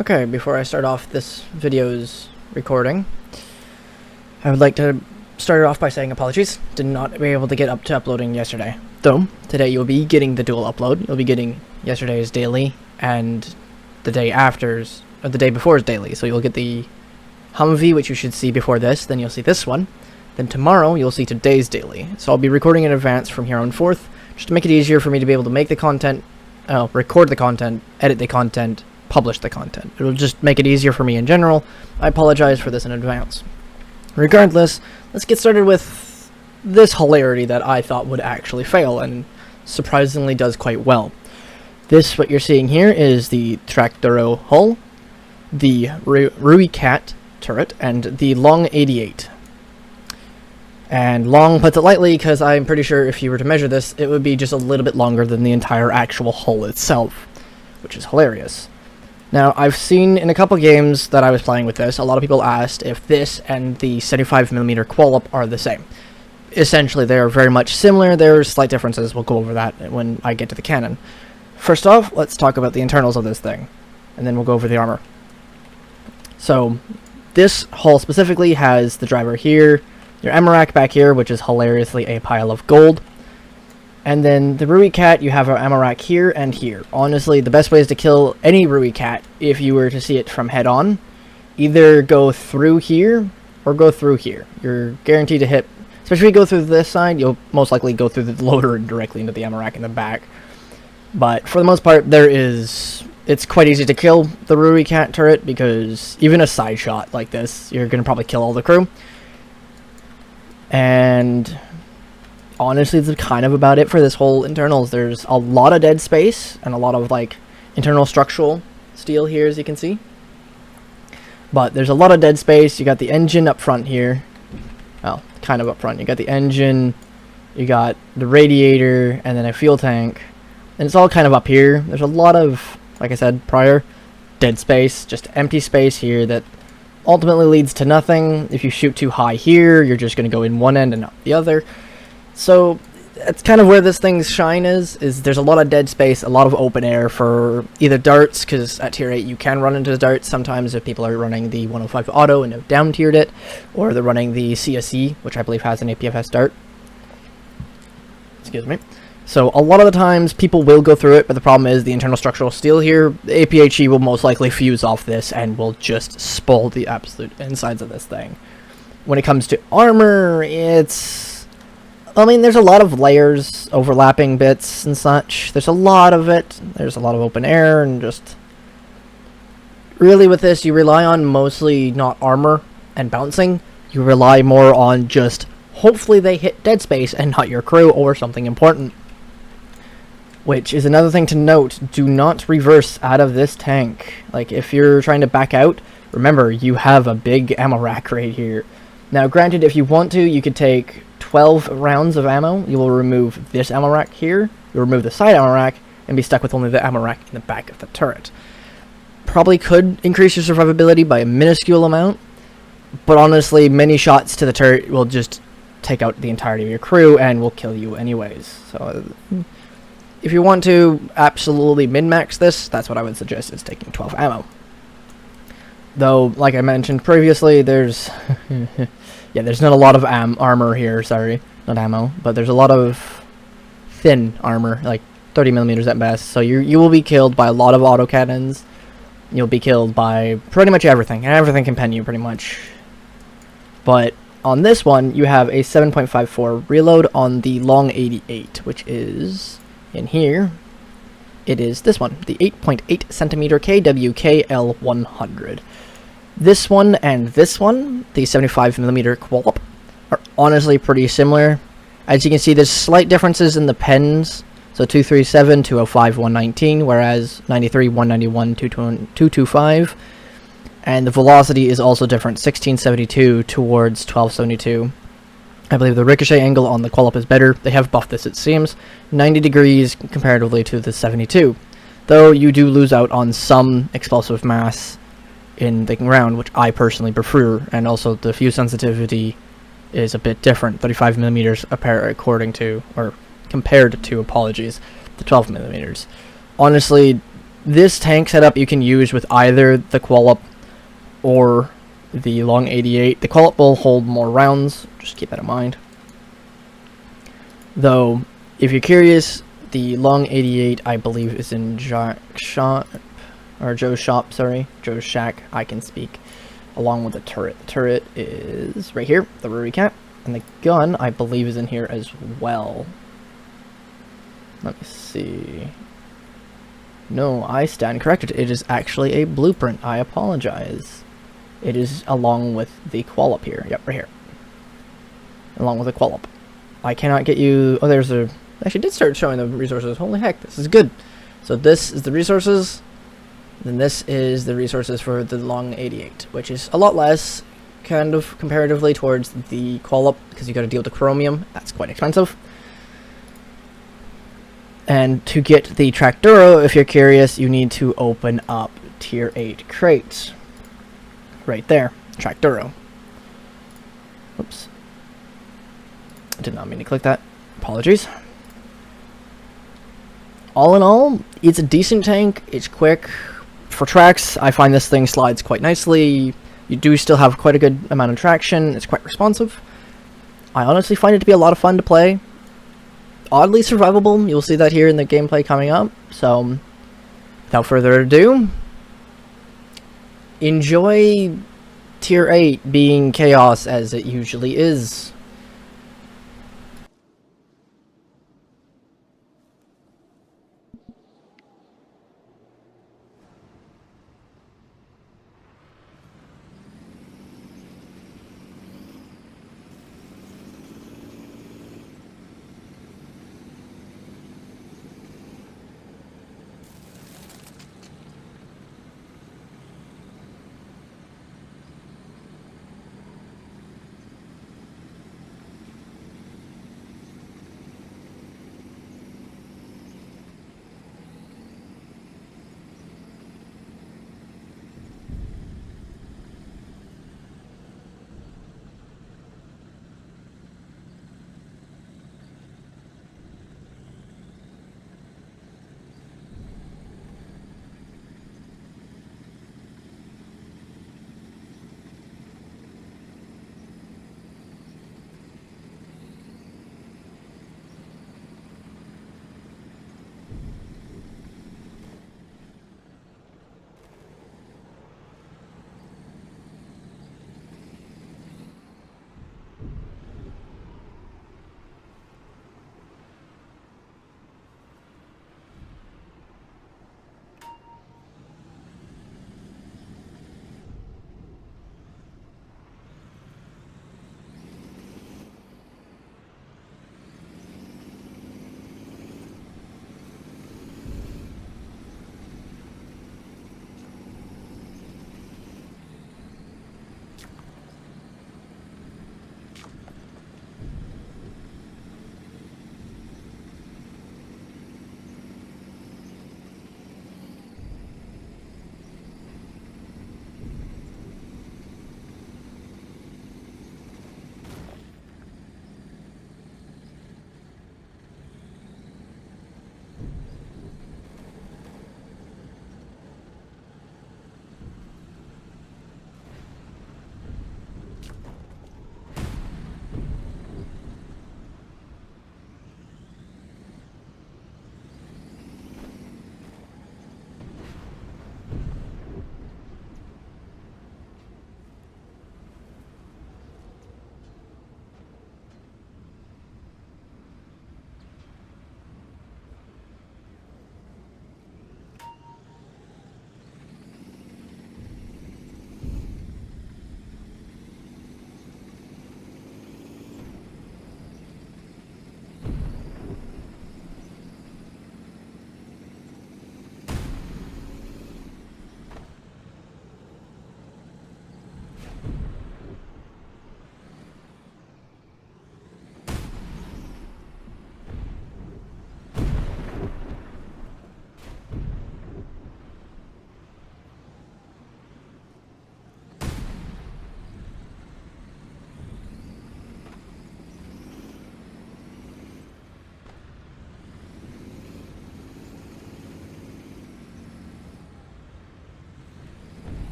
Okay, before I start off this video's recording, I would like to start it off by saying apologies. Did not be able to get up to uploading yesterday. Though, today you'll be getting the dual upload. You'll be getting yesterday's daily and the day after's, or the day before's daily. So you'll get the Humvee, which you should see before this, then you'll see this one. Then tomorrow, you'll see today's daily. So I'll be recording in advance from here on forth, just to make it easier for me to be able to make the content, record the content, edit the content, publish the content. It'll just make it easier for me in general. I apologize for this in advance. Regardless, let's get started with this hilarity that I thought would actually fail, and surprisingly does quite well. This, what you're seeing here, is the Tractoro hull, the Rooikat turret, and the long 88. And long puts it lightly, because I'm pretty sure if you were to measure this, it would be just a little bit longer than the entire actual hull itself, which is hilarious. Now, I've seen in a couple games that I was playing with this, a lot of people asked if this and the 75mm Kw.K are the same. Essentially, they are very much similar. There are slight differences. We'll go over that when I get to the cannon. First off, let's talk about the internals of this thing, and then we'll go over the armor. So, this hull specifically has the driver here, your ammo rack back here, which is hilariously a pile of gold. And then the Rooikat, you have our ammo rack here and here. Honestly, the best way is to kill any Rooikat, if you were to see it from head on, either go through here or go through here. You're guaranteed to hit, especially if you go through this side, you'll most likely go through the loader directly into the ammo rack in the back. But for the most part, it's quite easy to kill the Rooikat turret, because even a side shot like this, you're going to probably kill all the crew. And honestly, that's kind of about it for this whole internals. There's a lot of dead space and a lot of like internal structural steel here, as you can see. But there's a lot of dead space. You got the engine up front here. Well, kind of up front. You got the engine, you got the radiator, and then a fuel tank. And it's all kind of up here. There's a lot of, like I said prior, dead space, just empty space here that ultimately leads to nothing. If you shoot too high here, you're just going to go in one end and not the other. So that's kind of where this thing's shine is there's a lot of dead space, a lot of open air for either darts, because at tier 8 you can run into the darts sometimes if people are running the 105 auto and have down tiered it, or they're running the CSE, which I believe has an APFS dart. Excuse me. So a lot of the times people will go through it, but the problem is the internal structural steel here, the APHE will most likely fuse off this and will just spoil the absolute insides of this thing. When it comes to armor, there's a lot of layers, overlapping bits and such. There's a lot of it. There's a lot of open air, and just really with this, you rely on mostly not armor and bouncing. You rely more on just hopefully they hit dead space and not your crew or something important. Which is another thing to note. Do not reverse out of this tank. Like, if you're trying to back out, remember, you have a big ammo rack right here. Now, granted, if you want to, you could take 12 rounds of ammo. You will remove this ammo rack here. You'll remove the side ammo rack and be stuck with only the ammo rack in the back of the turret. Probably could increase your survivability by a minuscule amount, but honestly, many shots to the turret will just take out the entirety of your crew and will kill you anyways. So if you want to absolutely min-max this, that's what I would suggest, is taking 12 ammo. Though, like I mentioned previously, there's there's not a lot of armor here, sorry, not ammo, but there's a lot of thin armor, like 30mm at best, so you will be killed by a lot of autocannons. You'll be killed by pretty much everything, and everything can pen you pretty much. But on this one, you have a 7.54 reload on the long 88, which is in here. It is this one, the 8.8cm Kw.K L100. This one and this one, the 75mm Kw.K, are honestly pretty similar. As you can see, there's slight differences in the pens. So 237, 205, 119, whereas 93, 191, 225. And the velocity is also different, 1672 towards 1272. I believe the ricochet angle on the Kw.K is better. They have buffed this, it seems. 90 degrees comparatively to the 72. Though you do lose out on some explosive mass in the round, which I personally prefer, and also the fuse sensitivity is a bit different, 35mm according to, or compared to, apologies, the 12mm. Honestly, This tank setup you can use with either the Kw.K or the long 88. The Kw.K will hold more rounds, just keep that in mind. Though, if you're curious, the long 88 I believe is in Joe's shop, Joe's shack, I can speak, along with the turret. The turret is right here, the Rooikat, and the gun I believe is in here as well. Let me see. No, I stand corrected. It is actually a blueprint. I apologize. It is along with the Kw.K here. Yep, right here. Along with the Kw.K. I cannot get you... Oh, there's a... Actually, did start showing the resources. Holy heck, this is good. So this is the resources. Then this is the resources for the long 88, which is a lot less, kind of, comparatively towards the Kw.K, because you got to deal with the chromium. That's quite expensive. And to get the Tractoro, if you're curious, you need to open up tier 8 crates. Right there. Tractoro. Oops. I did not mean to click that. Apologies. All in all, it's a decent tank. It's quick. For tracks, I find this thing slides quite nicely. You do still have quite a good amount of traction. It's quite responsive. I honestly find it to be a lot of fun to play. Oddly survivable. You'll see that here in the gameplay coming up. So, without further ado, enjoy tier 8 being chaos as it usually is.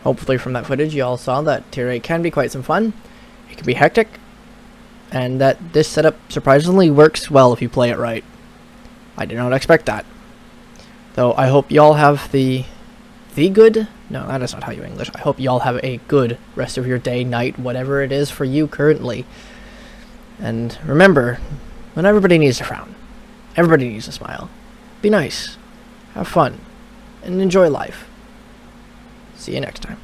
Hopefully from that footage you all saw that Tier 8 can be quite some fun. It can be hectic, and that this setup surprisingly works well if you play it right. I did not expect that. Though I hope y'all have the good? No, that is not how you English. I hope y'all have a good rest of your day, night, whatever it is for you currently. And remember, when everybody needs to frown, everybody needs to smile. Be nice, have fun, and enjoy life. See you next time.